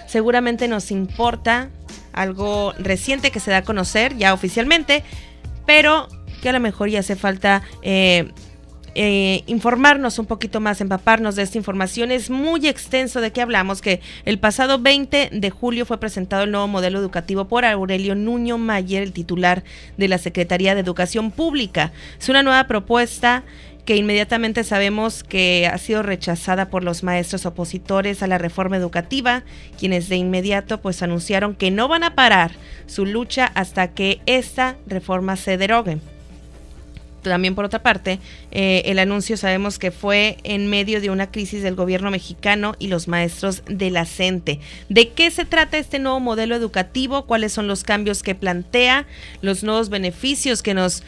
seguramente nos importa algo reciente que se da a conocer ya oficialmente, pero que a lo mejor ya hace falta informarnos un poquito más, empaparnos de esta información. Es muy extenso. ¿De qué hablamos? Que el pasado 20 de julio fue presentado el nuevo modelo educativo por Aurelio Nuño Mayer, el titular de la Secretaría de Educación Pública. Es una nueva propuesta que inmediatamente sabemos que ha sido rechazada por los maestros opositores a la reforma educativa, quienes de inmediato pues anunciaron que no van a parar su lucha hasta que esta reforma se derogue. También, por otra parte, el anuncio sabemos que fue en medio de una crisis del gobierno mexicano y los maestros de la CENTE. ¿De qué se trata este nuevo modelo educativo? ¿Cuáles son los cambios que plantea? ¿Los nuevos beneficios que nos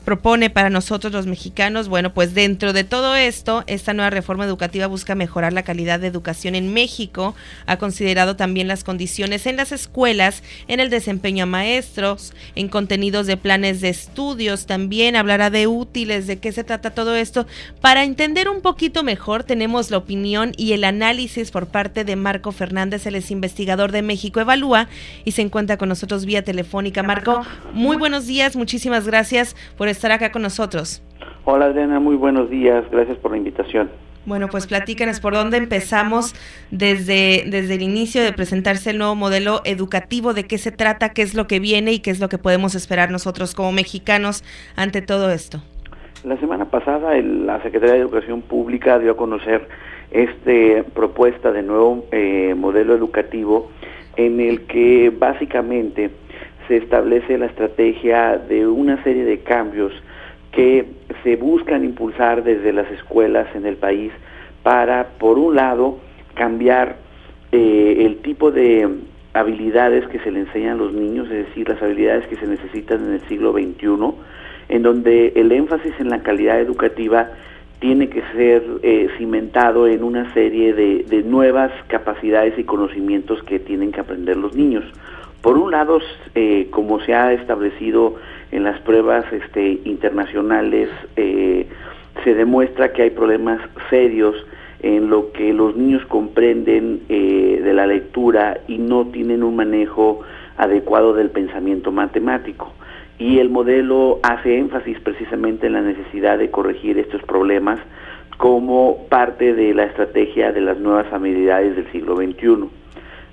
propone para nosotros los mexicanos? Bueno, pues dentro de todo esto, esta nueva reforma educativa busca mejorar la calidad de educación en México. Ha considerado también las condiciones en las escuelas, en el desempeño a maestros, en contenidos de planes de estudios. También hablará de útiles, de qué se trata todo esto. Para entender un poquito mejor, tenemos la opinión y el análisis por parte de Marco Fernández. Él es investigador de México Evalúa y se encuentra con nosotros vía telefónica. Marco, muy buenos días, muchísimas gracias por estar acá con nosotros. Hola Adriana, muy buenos días, gracias por la invitación. Bueno, pues platícanos por dónde empezamos desde el inicio de presentarse el nuevo modelo educativo, de qué se trata, qué es lo que viene y qué es lo que podemos esperar nosotros como mexicanos ante todo esto. La semana pasada la Secretaría de Educación Pública dio a conocer esta propuesta de nuevo modelo educativo en el que básicamente se establece la estrategia de una serie de cambios que se buscan impulsar desde las escuelas en el país para, por un lado, cambiar el tipo de habilidades que se le enseñan a los niños, es decir, las habilidades que se necesitan en el siglo XXI, en donde el énfasis en la calidad educativa tiene que ser cimentado en una serie de nuevas capacidades y conocimientos que tienen que aprender los niños. Por un lado, como se ha establecido en las pruebas internacionales, se demuestra que hay problemas serios en lo que los niños comprenden de la lectura y no tienen un manejo adecuado del pensamiento matemático. Y el modelo hace énfasis precisamente en la necesidad de corregir estos problemas como parte de la estrategia de las nuevas habilidades del siglo XXI.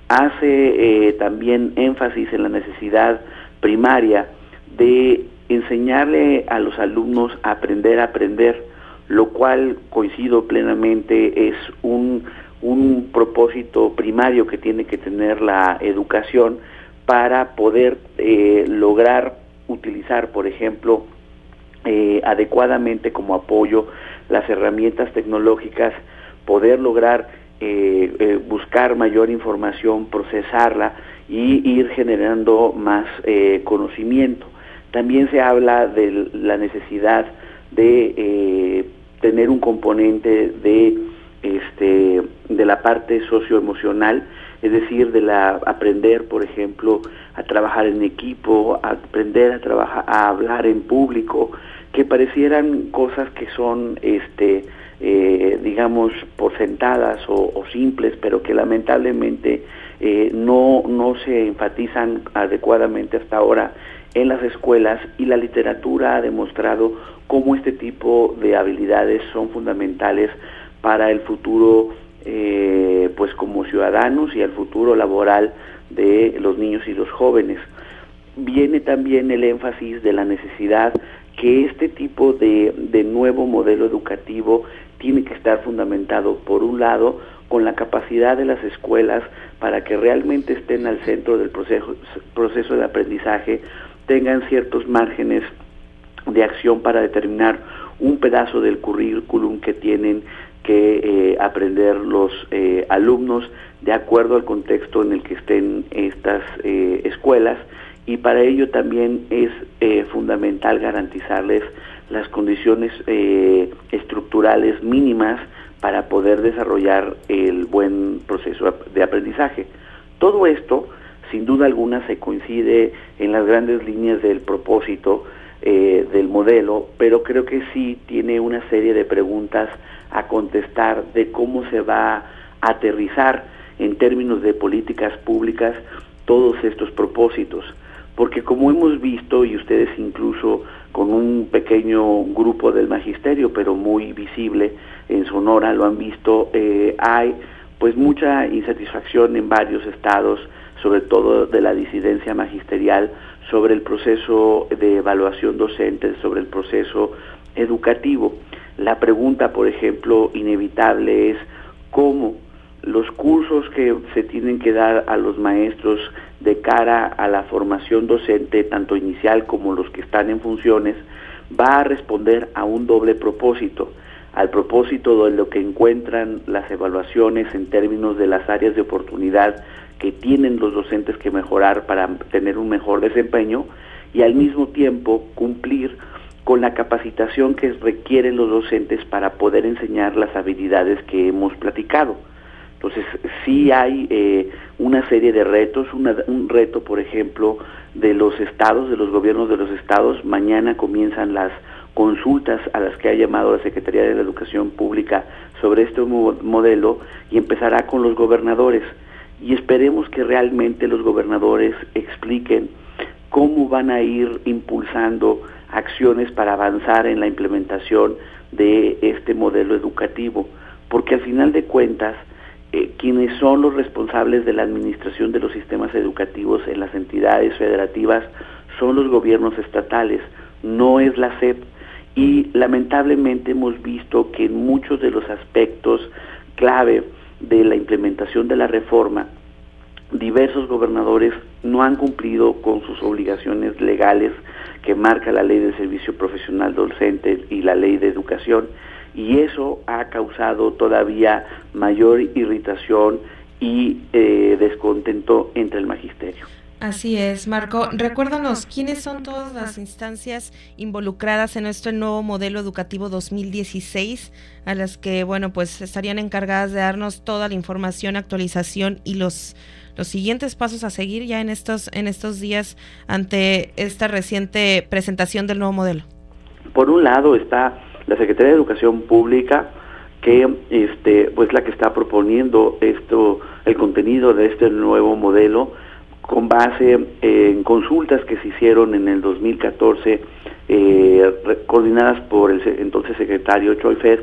Hace también énfasis en la necesidad primaria de enseñarle a los alumnos a aprender, lo cual coincido plenamente es un propósito primario que tiene que tener la educación para poder lograr utilizar, por ejemplo, adecuadamente como apoyo las herramientas tecnológicas, poder lograr buscar mayor información, procesarla y ir generando más conocimiento. También se habla de la necesidad de tener un componente de la parte socioemocional, es decir, aprender, por ejemplo, a trabajar en equipo, a aprender a hablar en público, que parecieran cosas que son digamos, por sentadas o simples, pero que lamentablemente no se enfatizan adecuadamente hasta ahora en las escuelas, y la literatura ha demostrado cómo este tipo de habilidades son fundamentales para el futuro, pues como ciudadanos, y el futuro laboral de los niños y los jóvenes. Viene también el énfasis de la necesidad que este tipo de nuevo modelo educativo tiene que estar fundamentado, por un lado, con la capacidad de las escuelas para que realmente estén al centro del proceso de aprendizaje, tengan ciertos márgenes de acción para determinar un pedazo del currículum que tienen que aprender los alumnos de acuerdo al contexto en el que estén estas escuelas, y para ello también es fundamental garantizarles las condiciones estructurales mínimas para poder desarrollar el buen proceso de aprendizaje. Todo esto, sin duda alguna, se coincide en las grandes líneas del propósito del modelo, pero creo que sí tiene una serie de preguntas a contestar de cómo se va aterrizar en términos de políticas públicas todos estos propósitos, porque como hemos visto, y ustedes incluso con un pequeño grupo del magisterio, pero muy visible en Sonora, lo han visto, hay pues mucha insatisfacción en varios estados, sobre todo de la disidencia magisterial, sobre el proceso de evaluación docente, sobre el proceso educativo. La pregunta, por ejemplo, inevitable es cómo los cursos que se tienen que dar a los maestros de cara a la formación docente, tanto inicial como los que están en funciones, va a responder a un doble propósito, al propósito de lo que encuentran las evaluaciones en términos de las áreas de oportunidad que tienen los docentes que mejorar para tener un mejor desempeño, y al mismo tiempo cumplir con la capacitación que requieren los docentes para poder enseñar las habilidades que hemos platicado. Entonces, sí hay una serie de retos, un reto, por ejemplo, de los estados, de los gobiernos de los estados. Mañana comienzan las consultas a las que ha llamado la Secretaría de la Educación Pública sobre este modelo, y empezará con los gobernadores. Y esperemos que realmente los gobernadores expliquen cómo van a ir impulsando acciones para avanzar en la implementación de este modelo educativo, porque al final de cuentas, quienes son los responsables de la administración de los sistemas educativos en las entidades federativas son los gobiernos estatales, no es la SEP, y lamentablemente hemos visto que en muchos de los aspectos clave de la implementación de la reforma, diversos gobernadores no han cumplido con sus obligaciones legales que marca la Ley de Servicio Profesional Docente y la Ley de Educación, y eso ha causado todavía mayor irritación y descontento entre el magisterio. Así es, Marco. Recuérdanos, ¿quiénes son todas las instancias involucradas en este nuevo modelo educativo 2016, a las que, bueno, pues estarían encargadas de darnos toda la información, actualización y los siguientes pasos a seguir ya en estos días ante esta reciente presentación del nuevo modelo? Por un lado está la Secretaría de Educación Pública, que pues la que está proponiendo el contenido de este nuevo modelo con base en consultas que se hicieron en el 2014, coordinadas por el entonces secretario Choi Fed,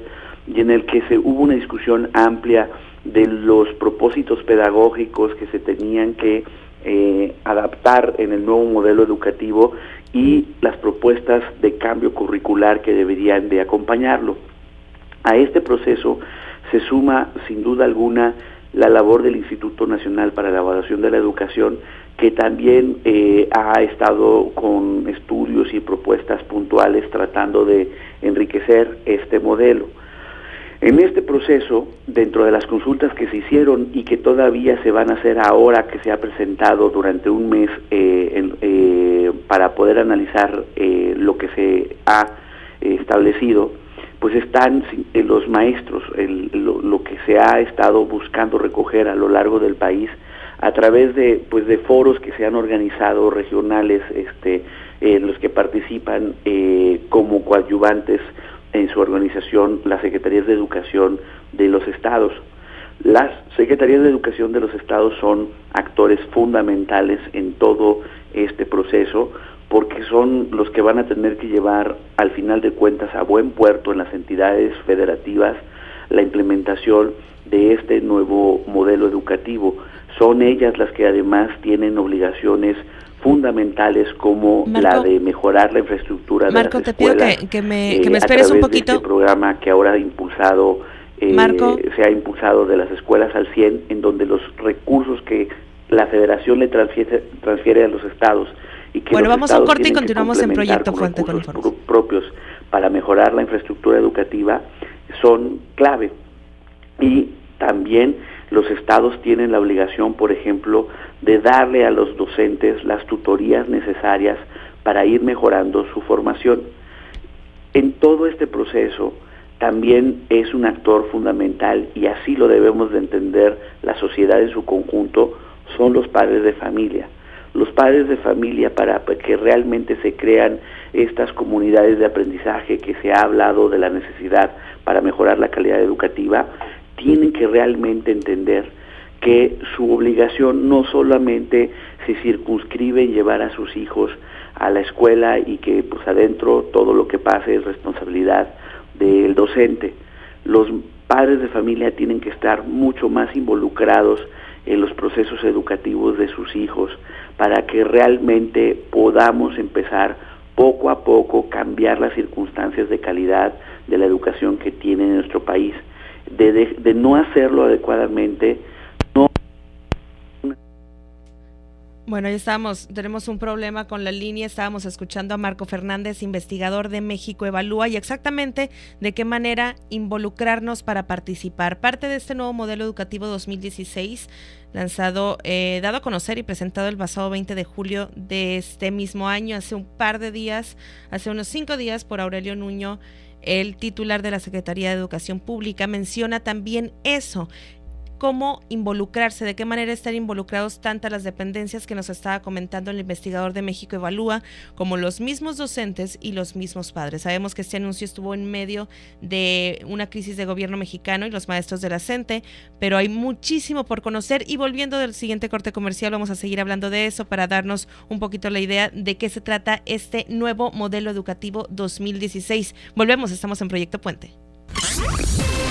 y en el que hubo una discusión amplia de los propósitos pedagógicos que se tenían que adaptar en el nuevo modelo educativo y las propuestas de cambio curricular que deberían de acompañarlo. A este proceso se suma, sin duda alguna, la labor del Instituto Nacional para la Evaluación de la Educación, que también ha estado con estudios y propuestas puntuales tratando de enriquecer este modelo. En este proceso, dentro de las consultas que se hicieron y que todavía se van a hacer ahora que se ha presentado durante un mes para poder analizar lo que se ha establecido, pues están los maestros, lo que se ha estado buscando recoger a lo largo del país a través de foros que se han organizado regionales, en los que participan como coadyuvantes en su organización las Secretarías de Educación de los estados. Las Secretarías de Educación de los estados son actores fundamentales en todo este proceso, porque son los que van a tener que llevar al final de cuentas a buen puerto en las entidades federativas la implementación de este nuevo modelo educativo. Son ellas las que además tienen obligaciones fundamentales como Marco, la de mejorar la infraestructura Marco, de las escuelas. Marco, te pido que me esperes un poquito. De este programa que ahora ha impulsado, se ha impulsado de las escuelas al 100, en donde los recursos que la Federación le transfiere a los estados y que bueno, los vamos a un corte y continuamos en Proyecto Fuente con recursos propios para mejorar la infraestructura educativa son clave. Y también los estados tienen la obligación, por ejemplo, de darle a los docentes las tutorías necesarias para ir mejorando su formación. En todo este proceso también es un actor fundamental, y así lo debemos de entender la sociedad en su conjunto, son los padres de familia. Los padres de familia, para que realmente se crean estas comunidades de aprendizaje que se ha hablado de la necesidad para mejorar la calidad educativa, tienen que realmente entender que su obligación no solamente se circunscribe en llevar a sus hijos a la escuela y que pues adentro todo lo que pase es responsabilidad del docente. Los padres de familia tienen que estar mucho más involucrados en los procesos educativos de sus hijos para que realmente podamos empezar poco a poco cambiar las circunstancias de calidad de la educación que tiene nuestro país. De no hacerlo adecuadamente, no. Bueno, ya tenemos un problema con la línea, estábamos escuchando a Marco Fernández, investigador de México Evalúa, y exactamente de qué manera involucrarnos para participar. Parte de este nuevo modelo educativo 2016, lanzado, dado a conocer y presentado el pasado 20 de julio de este mismo año, hace unos 5 días, por Aurelio Nuño, el titular de la Secretaría de Educación Pública, menciona también eso. Cómo involucrarse, de qué manera estar involucrados tanto las dependencias que nos estaba comentando el investigador de México Evalúa, como los mismos docentes y los mismos padres. Sabemos que este anuncio estuvo en medio de una crisis de gobierno mexicano y los maestros de la CENTE, pero hay muchísimo por conocer, y volviendo del siguiente corte comercial vamos a seguir hablando de eso para darnos un poquito la idea de qué se trata este nuevo modelo educativo 2016. Volvemos, estamos en Proyecto Puente.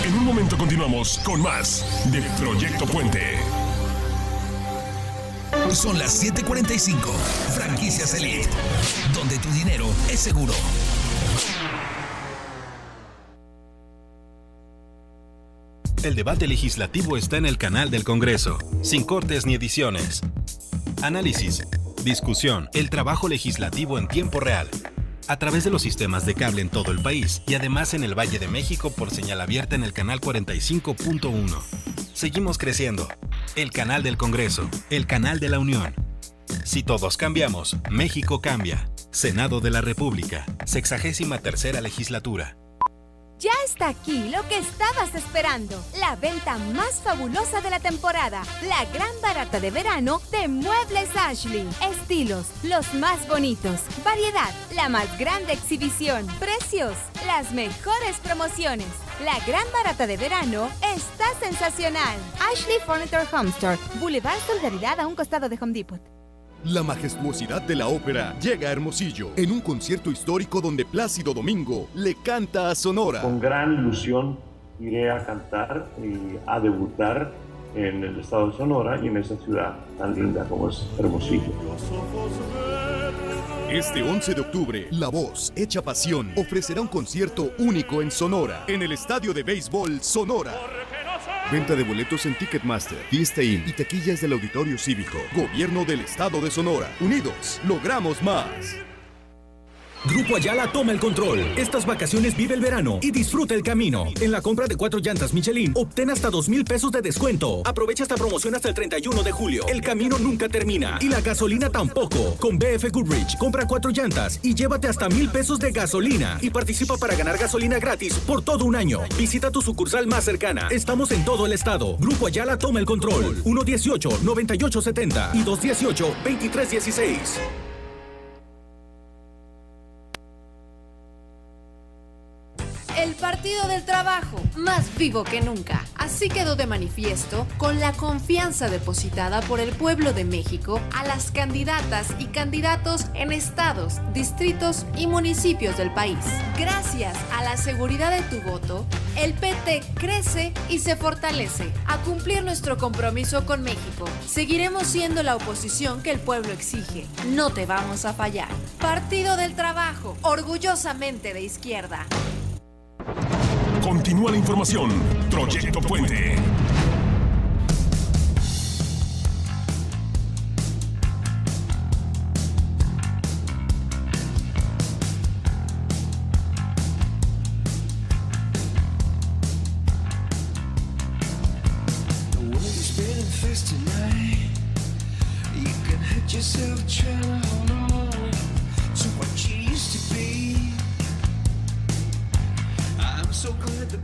En un momento continuamos con más de Proyecto Puente. Son las 7:45. Franquicias Elite, donde tu dinero es seguro. El debate legislativo está en el canal del Congreso, sin cortes ni ediciones. Análisis, discusión, el trabajo legislativo en tiempo real, a través de los sistemas de cable en todo el país y además en el Valle de México por señal abierta en el canal 45.1. Seguimos creciendo. El canal del Congreso, el canal de la Unión. Si todos cambiamos, México cambia. Senado de la República, 63ª legislatura. Ya está aquí lo que estabas esperando, la venta más fabulosa de la temporada, la gran barata de verano de Muebles Ashley. Estilos, los más bonitos, variedad, la más grande exhibición, precios, las mejores promociones. La gran barata de verano está sensacional. Ashley Furniture Home Store, Boulevard Solidaridad a un costado de Home Depot. La majestuosidad de la ópera llega a Hermosillo en un concierto histórico donde Plácido Domingo le canta a Sonora. Con gran ilusión iré a cantar y a debutar en el estado de Sonora y en esa ciudad tan linda como es Hermosillo. Este 11 de octubre, La Voz Hecha Pasión ofrecerá un concierto único en Sonora, en el Estadio de Béisbol Sonora. Venta de boletos en Ticketmaster, Fiesta Inn y taquillas del Auditorio Cívico. Gobierno del Estado de Sonora. Unidos, logramos más. Grupo Ayala toma el control. Estas vacaciones vive el verano y disfruta el camino. En la compra de 4 llantas Michelin, obtén hasta 2,000 pesos de descuento. Aprovecha esta promoción hasta el 31 de julio. El camino nunca termina y la gasolina tampoco. Con BF Goodrich, compra 4 llantas y llévate hasta 1,000 pesos de gasolina. Y participa para ganar gasolina gratis por todo un año. Visita tu sucursal más cercana. Estamos en todo el estado. Grupo Ayala toma el control. 118-9870 y 218-2316. El Partido del Trabajo, más vivo que nunca. Así quedó de manifiesto con la confianza depositada por el pueblo de México a las candidatas y candidatos en estados, distritos y municipios del país. Gracias a la seguridad de tu voto, el PT crece y se fortalece. A cumplir nuestro compromiso con México, seguiremos siendo la oposición que el pueblo exige. No te vamos a fallar. Partido del Trabajo, orgullosamente de izquierda. Continúa la información. Proyecto Puente.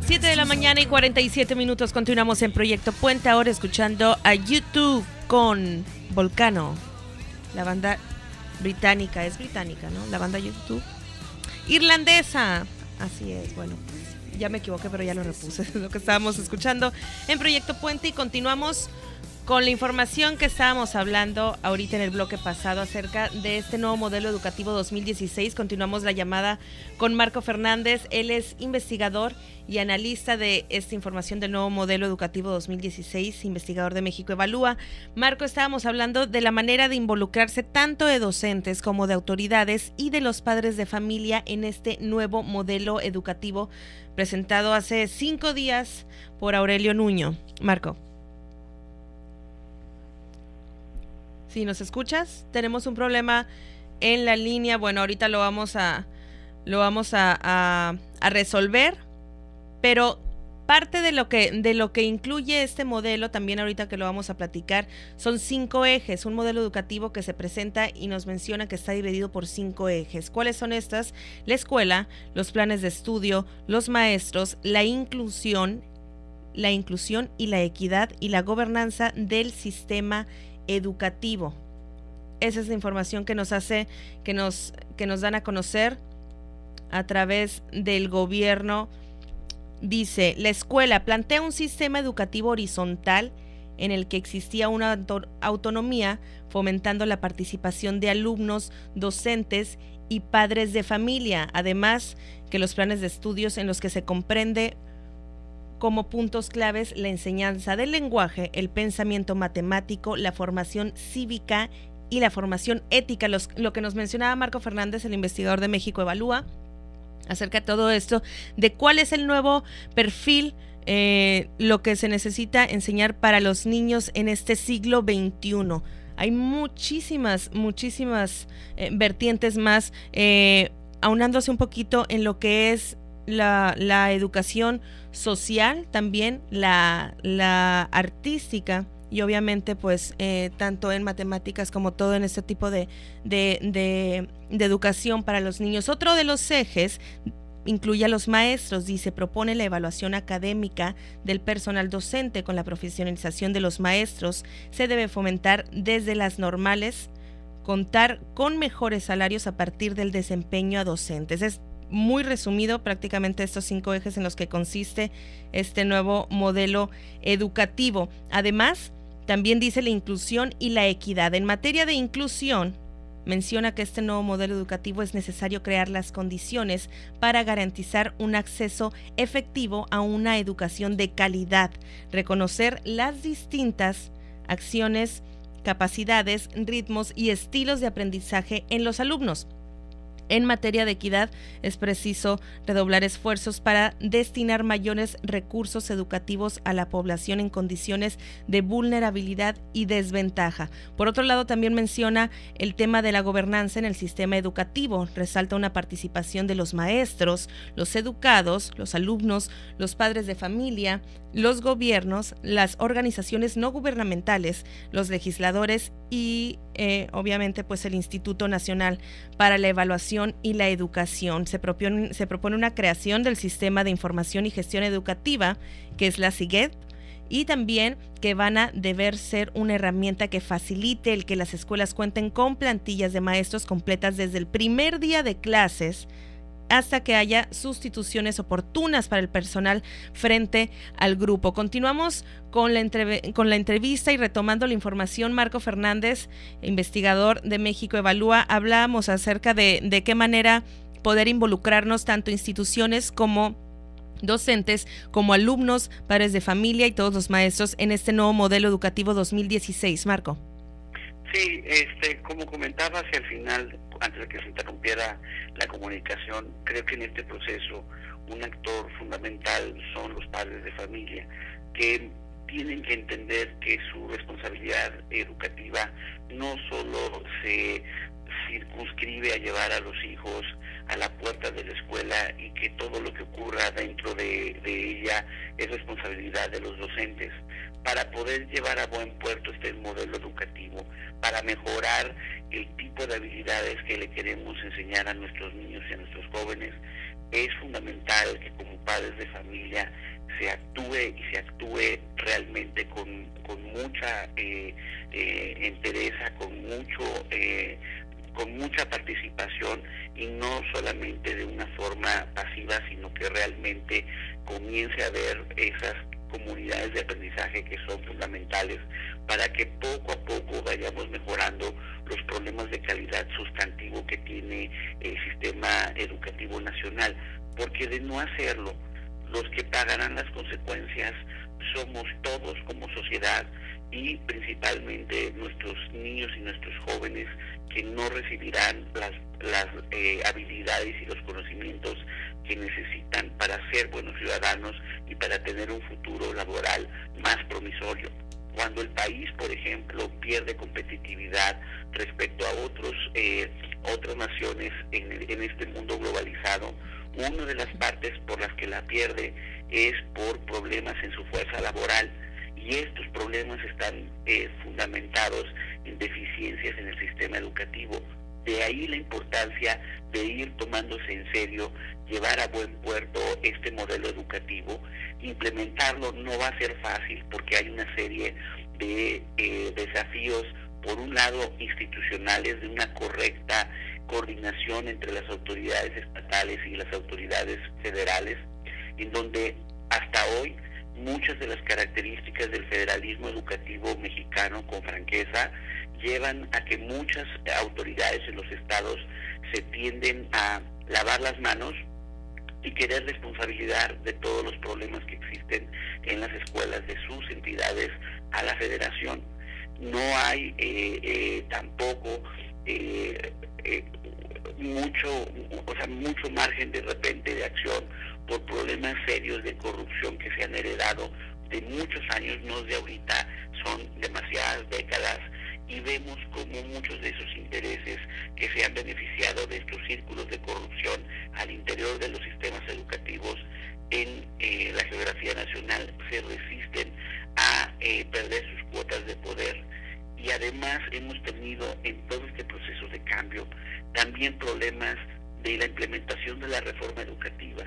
Siete de la mañana y 47 minutos. Continuamos en Proyecto Puente, ahora escuchando a YouTube con Volcano, la banda británica, es británica, ¿no? La banda YouTube irlandesa, así es. Bueno, ya me equivoqué, pero ya lo repuse, lo que estábamos escuchando en Proyecto Puente, y continuamos con la información que estábamos hablando ahorita en el bloque pasado acerca de este nuevo modelo educativo 2016. Continuamos la llamada con Marco Fernández. Él es investigador y analista de esta información del nuevo modelo educativo 2016, investigador de México Evalúa. Marco, estábamos hablando de la manera de involucrarse tanto de docentes como de autoridades y de los padres de familia en este nuevo modelo educativo presentado hace 5 días por Aurelio Nuño. Marco. Si nos escuchas, tenemos un problema en la línea. Bueno, ahorita lo vamos a resolver, pero parte de lo que incluye este modelo, también ahorita que lo vamos a platicar, son 5 ejes, un modelo educativo que se presenta y nos menciona que está dividido por 5 ejes. ¿Cuáles son estas? La escuela, los planes de estudio, los maestros, la inclusión y la equidad y la gobernanza del sistema educativo. Esa es la información que nos dan a conocer a través del gobierno. Dice, la escuela plantea un sistema educativo horizontal en el que existía una autonomía, fomentando la participación de alumnos, docentes y padres de familia, además que los planes de estudios en los que se comprende como puntos claves la enseñanza del lenguaje, el pensamiento matemático, la formación cívica y la formación ética. Lo que nos mencionaba Marco Fernández, el investigador de México Evalúa, acerca de todo esto, de cuál es el nuevo perfil, lo que se necesita enseñar para los niños en este siglo XXI. Hay muchísimas vertientes más, aunándose un poquito en lo que es la educación social, también la artística, y obviamente pues tanto en matemáticas como todo en este tipo de educación para los niños. Otro de los ejes incluye a los maestros. Dice, propone la evaluación académica del personal docente. Con la profesionalización de los maestros se debe fomentar desde las normales, contar con mejores salarios a partir del desempeño a docentes. Es muy resumido prácticamente estos 5 ejes en los que consiste este nuevo modelo educativo. Además, también dice la inclusión y la equidad. En materia de inclusión, menciona que este nuevo modelo educativo es necesario crear las condiciones para garantizar un acceso efectivo a una educación de calidad, reconocer las distintas acciones, capacidades, ritmos y estilos de aprendizaje en los alumnos. En materia de equidad, es preciso redoblar esfuerzos para destinar mayores recursos educativos a la población en condiciones de vulnerabilidad y desventaja. Por otro lado, también menciona el tema de la gobernanza en el sistema educativo. Resalta una participación de los maestros, los educados, los alumnos, los padres de familia, los gobiernos, las organizaciones no gubernamentales, los legisladores y obviamente pues el Instituto Nacional para la Evaluación y la Educación. Se propone una creación del Sistema de Información y Gestión Educativa, que es la SIGED, y también que van a deber ser una herramienta que facilite el que las escuelas cuenten con plantillas de maestros completas desde el primer día de clases hasta que haya sustituciones oportunas para el personal frente al grupo. Continuamos con la entrevista y retomando la información. Marco Fernández, investigador de México Evalúa, hablábamos acerca de qué manera poder involucrarnos tanto instituciones como docentes, como alumnos, padres de familia y todos los maestros en este nuevo modelo educativo 2016. Marco. Sí, como comentabas al final, antes de que se interrumpiera la comunicación, creo que en este proceso un actor fundamental son los padres de familia, que tienen que entender que su responsabilidad educativa no solo se circunscribe a llevar a los hijos a la puerta de la escuela y que todo lo que ocurra dentro de ella es responsabilidad de los docentes. Para poder llevar a buen puerto este modelo educativo, para mejorar el tipo de habilidades que le queremos enseñar a nuestros niños y a nuestros jóvenes, es fundamental que como padres de familia se actúe realmente con mucha entereza, con mucha participación y no solamente de una forma pasiva, sino que realmente comience a ver esas comunidades de aprendizaje que son fundamentales para que poco a poco vayamos mejorando los problemas de calidad sustantivo que tiene el sistema educativo nacional, porque de no hacerlo, los que pagarán las consecuencias somos todos como sociedad y principalmente nuestros niños y nuestros jóvenes que no recibirán las habilidades y los conocimientos que necesitan para ser buenos ciudadanos y para tener un futuro laboral más promisorio. Cuando el país, por ejemplo, pierde competitividad respecto a otras naciones en este mundo globalizado, una de las partes por las que la pierde es por problemas en su fuerza laboral, y estos problemas están fundamentados en deficiencias en el sistema educativo. De ahí la importancia de ir tomándose en serio, llevar a buen puerto este modelo educativo. Implementarlo no va a ser fácil porque hay una serie de desafíos, por un lado institucionales, de una correcta coordinación entre las autoridades estatales y las autoridades federales, en donde hasta hoy muchas de las características del federalismo educativo mexicano, con franqueza, llevan a que muchas autoridades en los estados se tienden a lavar las manos y querer responsabilizar de todos los problemas que existen en las escuelas de sus entidades a la federación. No hay tampoco mucho margen de repente de acción por problemas serios de corrupción que se han heredado de muchos años, no de ahorita, son demasiadas décadas, y vemos como muchos de esos intereses que se han beneficiado de estos círculos de corrupción al interior de los sistemas educativos en la geografía nacional se resisten a perder sus cuotas de poder. Y además hemos tenido en todo este proceso de cambio también problemas de la implementación de la reforma educativa,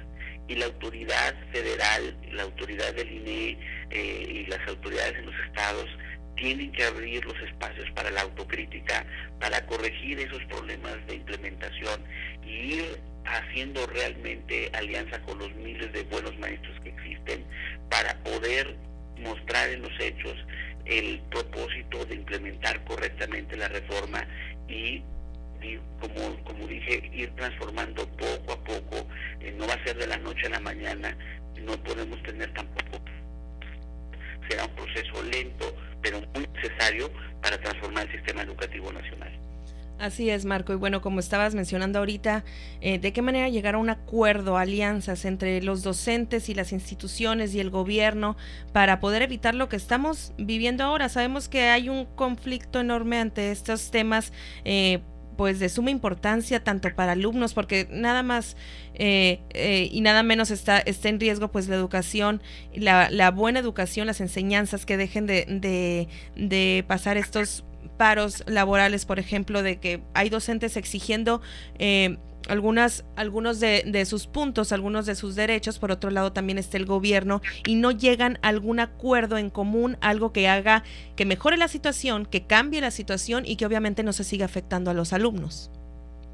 y la autoridad federal, la autoridad del INE y las autoridades en los estados tienen que abrir los espacios para la autocrítica, para corregir esos problemas de implementación y ir haciendo realmente alianza con los miles de buenos maestros que existen para poder mostrar en los hechos el propósito de implementar correctamente la reforma y como dije, ir transformando poco a poco. No va a ser de la noche a la mañana, no podemos tener tampoco, será un proceso lento pero muy necesario para transformar el sistema educativo nacional. Así es, Marco, y bueno, como estabas mencionando ahorita, ¿de qué manera llegar a un acuerdo, alianzas entre los docentes y las instituciones y el gobierno para poder evitar lo que estamos viviendo ahora? Sabemos que hay un conflicto enorme ante estos temas, pues de suma importancia tanto para alumnos, porque nada más y nada menos está en riesgo pues la educación, la buena educación, las enseñanzas, que dejen de pasar estos paros laborales, por ejemplo, de que hay docentes exigiendo algunos de sus puntos, algunos de sus derechos. Por otro lado también está el gobierno y no llegan a algún acuerdo en común, algo que haga que mejore la situación, que cambie la situación y que obviamente no se siga afectando a los alumnos.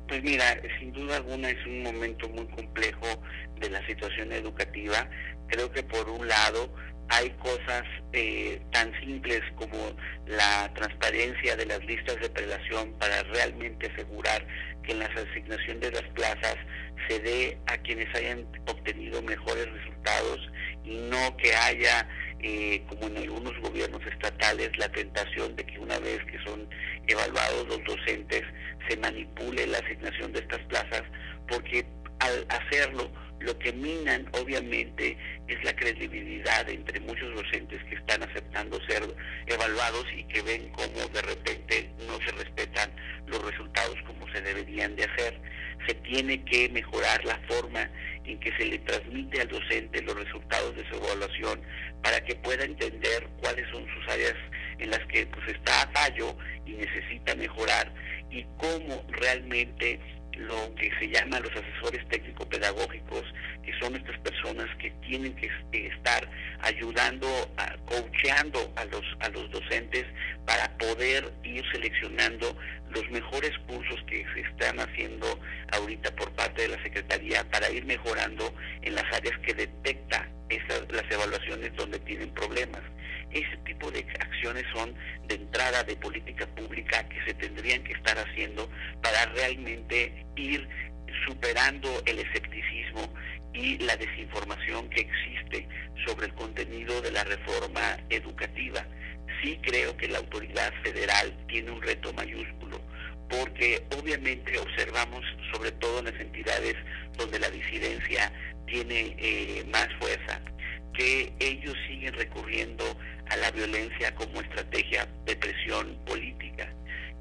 Pues mira, sin duda alguna es un momento muy complejo de la situación educativa. Creo que por un lado hay cosas tan simples como la transparencia de las listas de prelación para realmente asegurar que en la asignación de las plazas se dé a quienes hayan obtenido mejores resultados y no que haya, como en algunos gobiernos estatales, la tentación de que una vez que son evaluados los docentes se manipule la asignación de estas plazas, porque al hacerlo lo que minan obviamente es la credibilidad entre muchos docentes que están aceptando ser evaluados y que ven cómo de repente no se respetan los resultados como se deberían de hacer. Se tiene que mejorar la forma en que se le transmite al docente los resultados de su evaluación para que pueda entender cuáles son sus áreas en las que pues está a fallo y necesita mejorar, y cómo realmente lo que se llama los asesores técnico-pedagógicos, que son estas personas que tienen que estar ayudando, coacheando a los docentes para poder ir seleccionando los mejores cursos que se están haciendo ahorita entrada de política pública que se tendrían que estar haciendo para realmente ir superando el escepticismo y la desinformación que existe sobre el contenido de la reforma educativa. Sí creo que la autoridad federal tiene un reto mayúsculo, porque obviamente observamos, sobre todo en las entidades donde la disidencia tiene más fuerza, que ellos siguen recurriendo a la violencia como estrategia de presión política,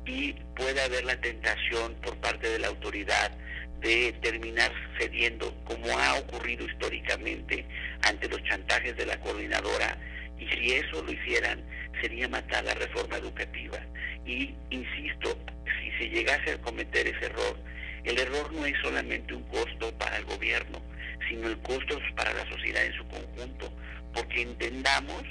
y puede haber la tentación por parte de la autoridad de terminar cediendo, como ha ocurrido históricamente ante los chantajes de la coordinadora, y si eso lo hicieran, sería matar la reforma educativa. Y insisto, si se llegase a cometer ese error, el error no es solamente un costo para el gobierno, sino el costo para la sociedad en su conjunto, porque entendamos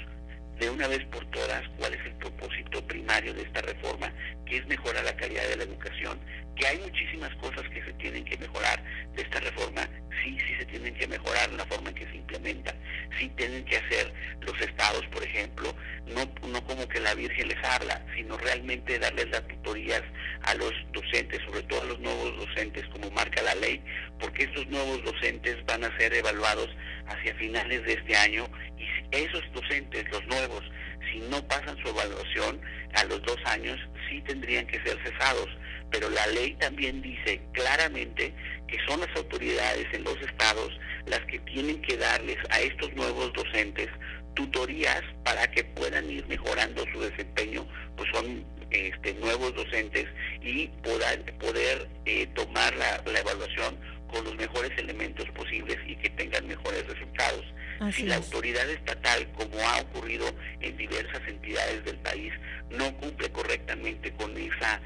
de una vez por todas cuál es el propósito primario de esta reforma, que es mejorar la calidad de la educación, que hay muchísimas cosas que se tienen que mejorar de esta reforma. Sí se tienen que mejorar la forma en que se implementa, sí tienen que hacer los estados, por ejemplo, no como que la Virgen les habla, sino realmente darles las tutorías a los docentes, sobre todo a los nuevos docentes, como marca la ley, porque estos nuevos docentes van a ser evaluados hacia finales de este año, y si esos docentes, los nuevos, si no pasan su evaluación a los 2 años, sí tendrían que ser cesados. Pero la ley también dice claramente que son las autoridades en los estados las que tienen que darles a estos nuevos docentes tutorías para que puedan ir mejorando su desempeño, pues son nuevos docentes, y poder tomar la evaluación con los mejores elementos posibles y que tengan mejores resultados. Si la autoridad estatal, como ha ocurrido en diversas entidades del país, no cumple correctamente con esa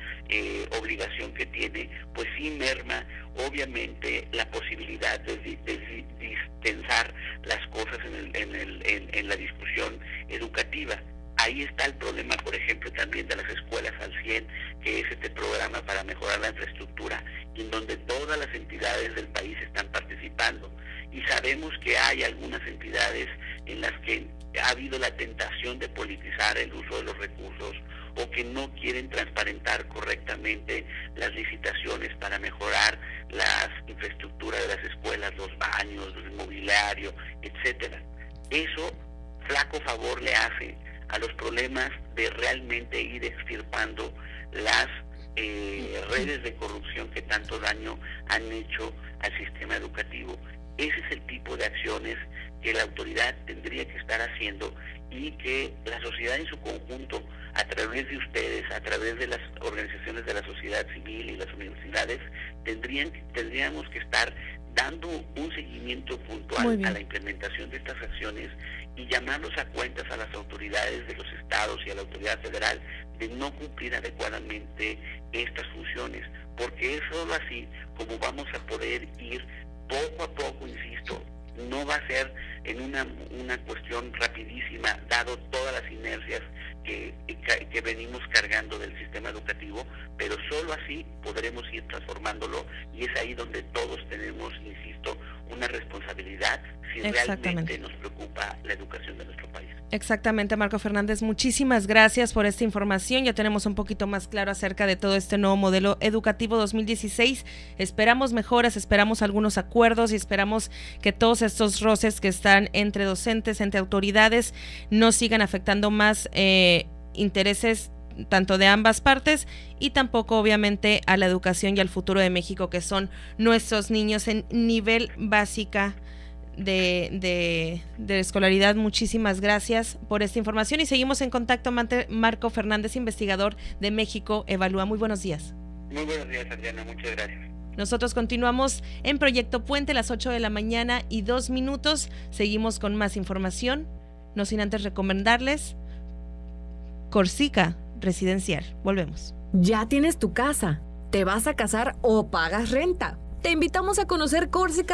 obligación que tiene, pues sí merma obviamente la posibilidad de distensar las cosas en la discusión educativa. Ahí está el problema, por ejemplo, también de las escuelas al 100, que es este programa para mejorar la infraestructura, en donde todas las entidades del país están participando. Y sabemos que hay algunas entidades en las que ha habido la tentación de politizar el uso de los recursos, o que no quieren transparentar correctamente las licitaciones para mejorar las infraestructuras de las escuelas, los baños, el mobiliario, etcétera. Eso flaco favor le hace a los problemas de realmente ir extirpando las redes de corrupción que tanto daño han hecho al sistema educativo. Ese es el tipo de acciones que la autoridad tendría que estar haciendo, y que la sociedad en su conjunto, a través de ustedes, a través de las organizaciones de la sociedad civil y las universidades, tendríamos que estar dando un seguimiento puntual a la implementación de estas acciones, y llamarlos a cuentas a las autoridades de los estados y a la autoridad federal de no cumplir adecuadamente estas funciones, porque es solo así como vamos a poder ir poco a poco, insisto. No va a ser en una cuestión rapidísima, dado todas las inercias que venimos cargando del sistema educativo, pero solo así podremos ir transformándolo, y es ahí donde todos tenemos, insisto, una responsabilidad si realmente nos preocupa la educación de nuestro país. Exactamente, Marco Fernández, muchísimas gracias por esta información. Ya tenemos un poquito más claro acerca de todo este nuevo modelo educativo 2016. Esperamos mejoras, esperamos algunos acuerdos, y esperamos que todos estos roces que están entre docentes, entre autoridades, no sigan afectando más intereses tanto de ambas partes, y tampoco obviamente a la educación y al futuro de México, que son nuestros niños en nivel básica de escolaridad. Muchísimas gracias por esta información, y seguimos en contacto. Marco Fernández, investigador de México Evalúa. Muy buenos días. Muy buenos días, Adriana, muchas gracias. Nosotros continuamos en Proyecto Puente, las 8 de la mañana y 2 minutos. Seguimos con más información, no sin antes recomendarles Corsica Residencial. Volvemos. ¿Ya tienes tu casa? ¿Te vas a casar o pagas renta? Te invitamos a conocer Corsica